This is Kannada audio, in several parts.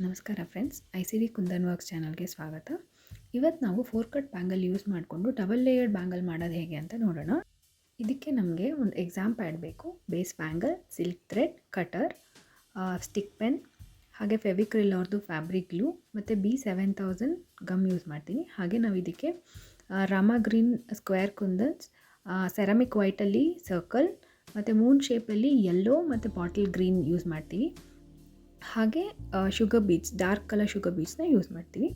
ನಮಸ್ಕಾರ ಫ್ರೆಂಡ್ಸ್, ICD ಕುಂದನ್ ವರ್ಕ್ಸ್ ಚಾನಲ್ಗೆ ಸ್ವಾಗತ. ಇವತ್ತು ನಾವು 4 ಕಟ್ ಬ್ಯಾಂಗಲ್ ಯೂಸ್ ಮಾಡಿಕೊಂಡು ಡಬಲ್ ಲೇಯರ್ಡ್ ಬ್ಯಾಂಗಲ್ ಮಾಡೋದು ಹೇಗೆ ಅಂತ ನೋಡೋಣ. ಇದಕ್ಕೆ ನಮಗೆ ಒಂದು ಎಕ್ಸಾಮ್ ಪ್ಯಾಡ್ ಬೇಕು, base bangle, silk thread, cutter, stick pen, ಹಾಗೆ ಫೆವಿಕ್ರಿಲ್ ಅವ್ರದ್ದು ಫ್ಯಾಬ್ರಿಕ್ ಗ್ಲೂ ಮತ್ತು B7000 ಗಮ್ ಯೂಸ್ ಮಾಡ್ತೀನಿ. ಹಾಗೆ ನಾವು ಇದಕ್ಕೆ ರಾಮ ಗ್ರೀನ್ ಸ್ಕ್ವೇರ್ ಕುಂದನ್ಸ್, ಸೆರಾಮಿಕ್ ವೈಟಲ್ಲಿ ಸರ್ಕಲ್ ಮತ್ತು ಮೂನ್ ಶೇಪಲ್ಲಿ ಯೆಲ್ಲೋ ಮತ್ತು ಬಾಟಲ್ ಗ್ರೀನ್ ಯೂಸ್ ಮಾಡ್ತೀವಿ. ಹಾಗೆ sugar beads, dark colour sugar ಬೀಡ್ಸ್ನ ಯೂಸ್ ಮಾಡ್ತೀವಿ.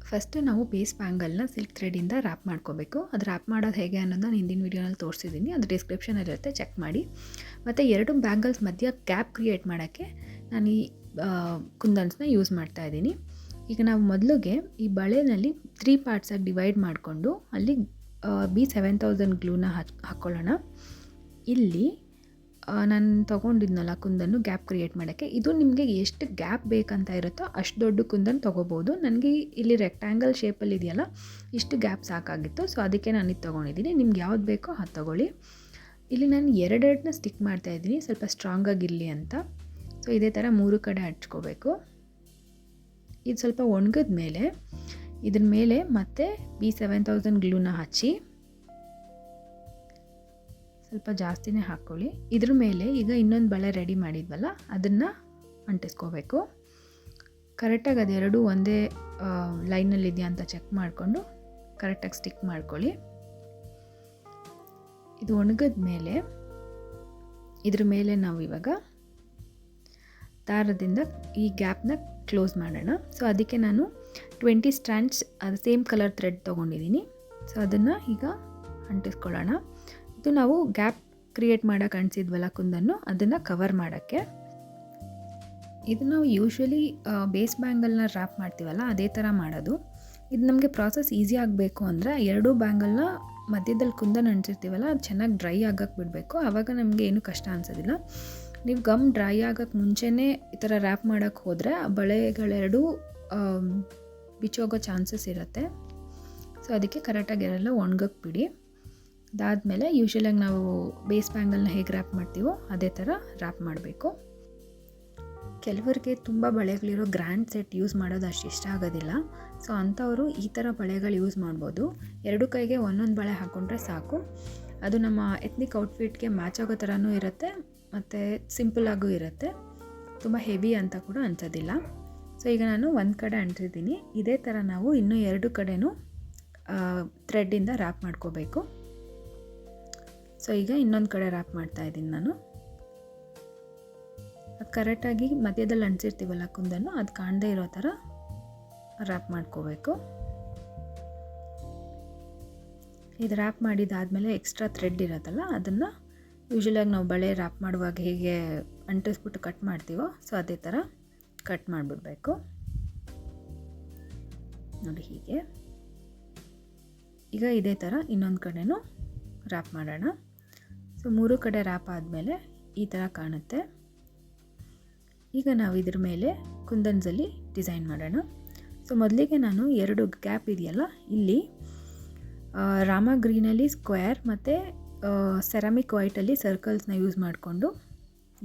ಫಸ್ಟ್ ನಾವು ಬೇಸ್ ಬ್ಯಾಂಗಲ್ನ ಸಿಲ್ಕ್ ಥ್ರೆಡಿಂದ ರ್ಯಾಪ್ ಮಾಡ್ಕೋಬೇಕು. ಅದು ರ್ಯಾಪ್ ಮಾಡೋದು ಹೇಗೆ ಅನ್ನೋದು ನಾನು ಹಿಂದಿನ ವೀಡಿಯೋನಲ್ಲಿ ತೋರಿಸಿದ್ದೀನಿ, ಅದು ಡಿಸ್ಕ್ರಿಪ್ಷನಲ್ಲಿರುತ್ತೆ, ಚೆಕ್ ಮಾಡಿ. ಮತ್ತು ಎರಡು ಬ್ಯಾಂಗಲ್ಸ್ ಮಧ್ಯ ಗ್ಯಾಪ್ ಕ್ರಿಯೇಟ್ ಮಾಡೋಕ್ಕೆ ನಾನು ಈ ಕುಂದನ್ಸ್ನ ಯೂಸ್ ಮಾಡ್ತಾಯಿದ್ದೀನಿ. ಈಗ ನಾವು ಮೊದಲಿಗೆ ಈ ಬಳೆನಲ್ಲಿ 3 ಪಾರ್ಟ್ಸಾಗಿ ಡಿವೈಡ್ ಮಾಡಿಕೊಂಡು ಅಲ್ಲಿ B7000 ಗ್ಲೂನ ಹಾಕ್ಕೊಳ್ಳೋಣ. ಇಲ್ಲಿ ನಾನು ತೊಗೊಂಡಿದ್ನಲ್ಲ ಕುಂದನ್ನು ಗ್ಯಾಪ್ ಕ್ರಿಯೇಟ್ ಮಾಡೋಕ್ಕೆ, ಇದು ನಿಮಗೆ ಎಷ್ಟು ಗ್ಯಾಪ್ ಬೇಕಂತ ಇರುತ್ತೋ ಅಷ್ಟು ದೊಡ್ಡ ಕುಂದನ್ ತೊಗೋಬೋದು. ನನಗೆ ಇಲ್ಲಿ ರೆಕ್ಟ್ಯಾಂಗಲ್ ಶೇಪಲ್ಲಿ ಇದೆಯಲ್ಲ, ಇಷ್ಟು ಗ್ಯಾಪ್ ಸಾಕಾಗಿತ್ತು, ಸೊ ಅದಕ್ಕೆ ನಾನು ಇದು ತೊಗೊಂಡಿದ್ದೀನಿ. ನಿಮ್ಗೆ ಯಾವ್ದು ಬೇಕೋ ಅದು ತೊಗೊಳ್ಳಿ. ಇಲ್ಲಿ ನಾನು ಎರಡೆರಡನ್ನ ಸ್ಟಿಕ್ ಮಾಡ್ತಾಯಿದ್ದೀನಿ, ಸ್ವಲ್ಪ ಸ್ಟ್ರಾಂಗಾಗಿರಲಿ ಅಂತ. ಸೊ ಇದೇ ಥರ 3 ಕಡೆ ಹಚ್ಕೋಬೇಕು. ಇದು ಸ್ವಲ್ಪ ಒಣಗಿದ ಮೇಲೆ ಇದ್ರ ಮೇಲೆ ಮತ್ತೆ B7000 ಗ್ಲೂನ ಹಚ್ಚಿ ಸ್ವಲ್ಪ ಜಾಸ್ತಿನೇ ಹಾಕ್ಕೊಳ್ಳಿ. ಇದ್ರ ಮೇಲೆ ಈಗ ಇನ್ನೊಂದು ಬಳೆ ರೆಡಿ ಮಾಡಿದ್ವಲ್ಲ ಅದನ್ನು ಅಂಟಿಸ್ಕೋಬೇಕು. ಕರೆಕ್ಟಾಗಿ ಅದೆರಡು ಒಂದೇ ಲೈನಲ್ಲಿದೆಯಾ ಅಂತ ಚೆಕ್ ಮಾಡಿಕೊಂಡು ಕರೆಕ್ಟಾಗಿ ಸ್ಟಿಕ್ ಮಾಡ್ಕೊಳ್ಳಿ. ಇದು ಒಣಗಿದ ಮೇಲೆ ಇದ್ರ ಮೇಲೆ ನಾವು ಇವಾಗ ದಾರದಿಂದ ಈ ಗ್ಯಾಪ್ನ ಕ್ಲೋಸ್ ಮಾಡೋಣ. ಸೊ ಅದಕ್ಕೆ ನಾನು 20 ಸ್ಟ್ಯಾಂಡ್ಸ್ ಅದು ಸೇಮ್ ಕಲರ್ ಥ್ರೆಡ್ ತೊಗೊಂಡಿದ್ದೀನಿ. ಸೊ ಅದನ್ನು ಈಗ ಅಂಟಿಸ್ಕೊಳ್ಳೋಣ. ಇದು ನಾವು ಗ್ಯಾಪ್ ಕ್ರಿಯೇಟ್ ಮಾಡೋಕೆ ಅಂಟಿಸಿದ್ವಲ್ಲ ಕುಂದನ್ನು, ಅದನ್ನು ಕವರ್ ಮಾಡೋಕ್ಕೆ. ಇದು ನಾವು ಯೂಶ್ವಲಿ ಬೇಸ್ ಬ್ಯಾಂಗಲ್ನ ರ್ಯಾಪ್ ಮಾಡ್ತೀವಲ್ಲ ಅದೇ ಥರ ಮಾಡೋದು. ಇದು ನಮಗೆ ಪ್ರಾಸೆಸ್ ಈಸಿ ಆಗಬೇಕು ಅಂದರೆ ಎರಡೂ ಬ್ಯಾಂಗಲ್ನ ಮಧ್ಯದಲ್ಲಿ ಕುಂದನ್ ಅಂಟಿಸಿರ್ತೀವಲ್ಲ ಅದು ಚೆನ್ನಾಗಿ ಡ್ರೈ ಆಗೋಕ್ಕೆ ಬಿಡಬೇಕು. ಆವಾಗ ನಮಗೆ ಏನೂ ಕಷ್ಟ ಅನಿಸೋದಿಲ್ಲ. ನೀವು ಗಮ್ ಡ್ರೈ ಆಗೋಕ್ಕೆ ಮುಂಚೆನೇ ಈ ಥರ ರ್ಯಾಪ್ ಮಾಡೋಕ್ಕೆ ಹೋದರೆ ಬಳೆಗಳೆರಡೂ ಬಿಚ್ಚೋಗೋ ಚಾನ್ಸಸ್ ಇರುತ್ತೆ. ಸೊ ಅದಕ್ಕೆ ಕರೆಕ್ಟಾಗಿ ಎಲ್ಲ ಒಣಗಕ್ಕೆ ಬಿಡಿ. ಅದಾದಮೇಲೆ ಯೂಶ್ವಲಾಗಿ ನಾವು ಬೇಸ್ ಬ್ಯಾಂಗಲ್ನ ಹೇಗೆ ರ್ಯಾಪ್ ಮಾಡ್ತೀವೋ ಅದೇ ಥರ ರ್ಯಾಪ್ ಮಾಡಬೇಕು. ಕೆಲವರಿಗೆ ತುಂಬ ಬಳೆಗಳಿರೋ ಗ್ರ್ಯಾಂಡ್ ಸೆಟ್ ಯೂಸ್ ಮಾಡೋದು ಅಷ್ಟು ಇಷ್ಟ ಆಗೋದಿಲ್ಲ. ಸೊ ಅಂಥವರು ಈ ಥರ ಬಳೆಗಳು ಯೂಸ್ ಮಾಡ್ಬೋದು. ಎರಡು ಕೈಗೆ ಒಂದೊಂದು ಬಳೆ ಹಾಕ್ಕೊಂಡ್ರೆ ಸಾಕು. ಅದು ನಮ್ಮ ಎತ್ನಿಕ್ ಔಟ್ಫಿಟ್ಗೆ ಮ್ಯಾಚ್ ಆಗೋ ಥರನೂ ಇರುತ್ತೆ ಮತ್ತು ಸಿಂಪಲ್ಲಾಗೂ ಇರುತ್ತೆ. ತುಂಬ ಹೆವಿ ಅಂತ ಕೂಡ ಅನ್ಸೋದಿಲ್ಲ. ಸೊ ಈಗ ನಾನು ಒಂದು ಕಡೆ ಅಂಟಿದ್ದೀನಿ. ಇದೇ ಥರ ನಾವು ಇನ್ನೂ 2 ಕಡೆನೂ ಥ್ರೆಡ್ಡಿಂದ ರ್ಯಾಪ್ ಮಾಡ್ಕೋಬೇಕು. ಸೊ ಈಗ ಇನ್ನೊಂದು ಕಡೆ ರ್ಯಾಪ್ ಮಾಡ್ತಾಯಿದ್ದೀನಿ ನಾನು. ಅದು ಕರೆಕ್ಟಾಗಿ ಮಧ್ಯದಲ್ಲಿ ಅಂಟಿಸಿರ್ತೀವಲ್ಲ ಕುಂದನ್ನು, ಅದು ಕಾಣದೇ ಇರೋ ಥರ ರ್ಯಾಪ್ ಮಾಡ್ಕೋಬೇಕು. ಇದು ರ್ಯಾಪ್ ಮಾಡಿದಾದಮೇಲೆ ಎಕ್ಸ್ಟ್ರಾ ಥ್ರೆಡ್ ಇರೋತ್ತಲ್ಲ ಅದನ್ನು ಯೂಶ್ವಲಾಗಿ ನಾವು ಬಳೆ ರ್ಯಾಪ್ ಮಾಡುವಾಗ ಹೇಗೆ ಅಂಟಿಸ್ಬಿಟ್ಟು ಕಟ್ ಮಾಡ್ತೀವೋ ಸೊ ಅದೇ ಥರ ಕಟ್ ಮಾಡಿಬಿಡ್ಬೇಕು. ನೋಡಿ ಹೀಗೆ. ಈಗ ಇದೇ ಥರ ಇನ್ನೊಂದು ಕಡೆನೂ ರ್ಯಾಪ್ ಮಾಡೋಣ. ಸೊ 3 ಕಡೆ ರ್ಯಾಪ್ ಆದಮೇಲೆ ಈ ಥರ ಕಾಣುತ್ತೆ. ಈಗ ನಾವು ಇದ್ರ ಮೇಲೆ ಕುಂದನ್ಸಲ್ಲಿ ಡಿಸೈನ್ ಮಾಡೋಣ. ಸೊ ಮೊದಲಿಗೆ ನಾನು 2 ಗ್ಯಾಪ್ ಇದೆಯಲ್ಲ ಇಲ್ಲಿ ರಾಮ ಗ್ರೀನಲ್ಲಿ ಸ್ಕ್ವೇರ್ ಮತ್ತು ಸೆರಾಮಿಕ್ ವೈಟಲ್ಲಿ ಸರ್ಕಲ್ಸ್ನ ಯೂಸ್ ಮಾಡಿಕೊಂಡು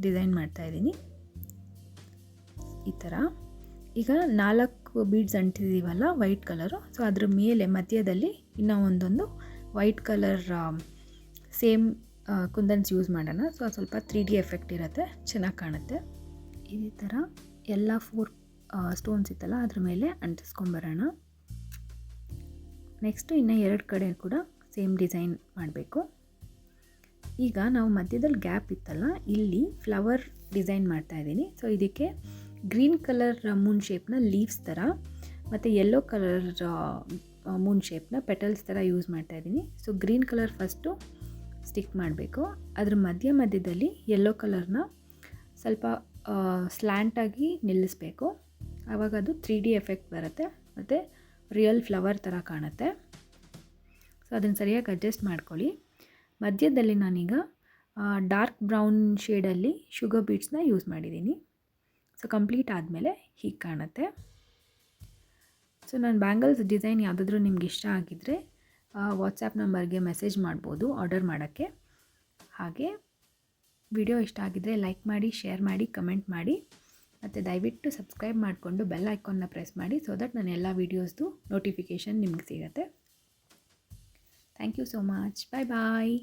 ಡಿಸೈನ್ ಮಾಡ್ತಾಯಿದ್ದೀನಿ ಈ ಥರ. ಈಗ 4 ಬೀಡ್ಸ್ ಅಂಟಿದ್ದೀವಲ್ಲ ವೈಟ್ ಕಲರು, ಸೊ ಅದ್ರ ಮೇಲೆ ಮಧ್ಯದಲ್ಲಿ ಇನ್ನೂ ಒಂದೊಂದು white colour same kundans use ಮಾಡೋಣ. ಸೊ ಸ್ವಲ್ಪ 3D ಎಫೆಕ್ಟ್ ಇರುತ್ತೆ, ಚೆನ್ನಾಗಿ ಕಾಣುತ್ತೆ. ಇದೇ ಥರ ಎಲ್ಲ 4 ಸ್ಟೋನ್ಸ್ ಇತ್ತಲ್ಲ ಅದ್ರ ಮೇಲೆ ಅಂಟಿಸ್ಕೊಂಬರೋಣ. ನೆಕ್ಸ್ಟು ಇನ್ನು 2 ಕಡೆ ಕೂಡ ಸೇಮ್ ಡಿಸೈನ್ ಮಾಡಬೇಕು. ಈಗ ನಾವು ಮಧ್ಯದಲ್ಲಿ ಗ್ಯಾಪ್ ಇತ್ತಲ್ಲ ಇಲ್ಲಿ ಫ್ಲವರ್ ಡಿಸೈನ್ ಮಾಡ್ತಾಯಿದ್ದೀನಿ. ಸೊ ಇದಕ್ಕೆ ಗ್ರೀನ್ ಕಲರ್ ಮೂನ್ ಶೇಪ್ನ ಲೀವ್ಸ್ ಥರ ಮತ್ತು ಯೆಲ್ಲೋ ಕಲರ್ ಮೂನ್ ಶೇಪ್ನ ಪೆಟಲ್ಸ್ ಥರ ಯೂಸ್ ಮಾಡ್ತಾಯಿದ್ದೀನಿ. So green colour first stick ಮಾಡಬೇಕು. ಅದ್ರ ಮಧ್ಯದಲ್ಲಿ ಯೆಲ್ಲೋ ಕಲರ್ನ ಸ್ವಲ್ಪ ಸ್ಲ್ಯಾಂಟಾಗಿ ನಿಲ್ಲಿಸಬೇಕು. ಆವಾಗ ಅದು 3D ಎಫೆಕ್ಟ್ ಬರುತ್ತೆ ಮತ್ತು ರಿಯಲ್ ಫ್ಲವರ್ ಥರ ಕಾಣುತ್ತೆ. ಸೊ ಅದನ್ನು ಸರಿಯಾಗಿ ಅಡ್ಜಸ್ಟ್ ಮಾಡ್ಕೊಳ್ಳಿ. ಮಧ್ಯದಲ್ಲಿ ನಾನೀಗ ಡಾರ್ಕ್ ಬ್ರೌನ್ ಶೇಡಲ್ಲಿ ಶುಗರ್ ಬೀಡ್ಸ್ನ ಯೂಸ್ ಮಾಡಿದ್ದೀನಿ. ಸೊ ಕಂಪ್ಲೀಟ್ ಆದಮೇಲೆ ಹೀಗೆ ಕಾಣುತ್ತೆ. ಸೊ ನಾನು ಬ್ಯಾಂಗಲ್ಸ್ ಡಿಸೈನ್ ಯಾವುದಾದ್ರೂ ನಿಮ್ಗೆ ಇಷ್ಟ ಆಗಿದ್ದರೆ ವಾಟ್ಸಪ್ ನಂಬರ್ಗೆ ಮೆಸೇಜ್ ಮಾಡ್ಬೋದು ಆರ್ಡರ್ ಮಾಡೋಕ್ಕೆ. ಹಾಗೆ ವಿಡಿಯೋ ಇಷ್ಟ ಆಗಿದ್ದರೆ ಲೈಕ್ ಮಾಡಿ, ಶೇರ್ ಮಾಡಿ, ಕಮೆಂಟ್ ಮಾಡಿ. ಮತ್ತು ದಯವಿಟ್ಟು ಸಬ್ಸ್ಕ್ರೈಬ್ ಮಾಡಿಕೊಂಡು ಬೆಲ್ ಐಕಾನ್ನ ಪ್ರೆಸ್ ಮಾಡಿ ಸೊ ದಟ್ ನನ್ನ ಎಲ್ಲ ವೀಡಿಯೋಸ್ದು ನೋಟಿಫಿಕೇಷನ್ ನಿಮ್ಗೆ ಸಿಗುತ್ತೆ. Thank you so much. Bye bye.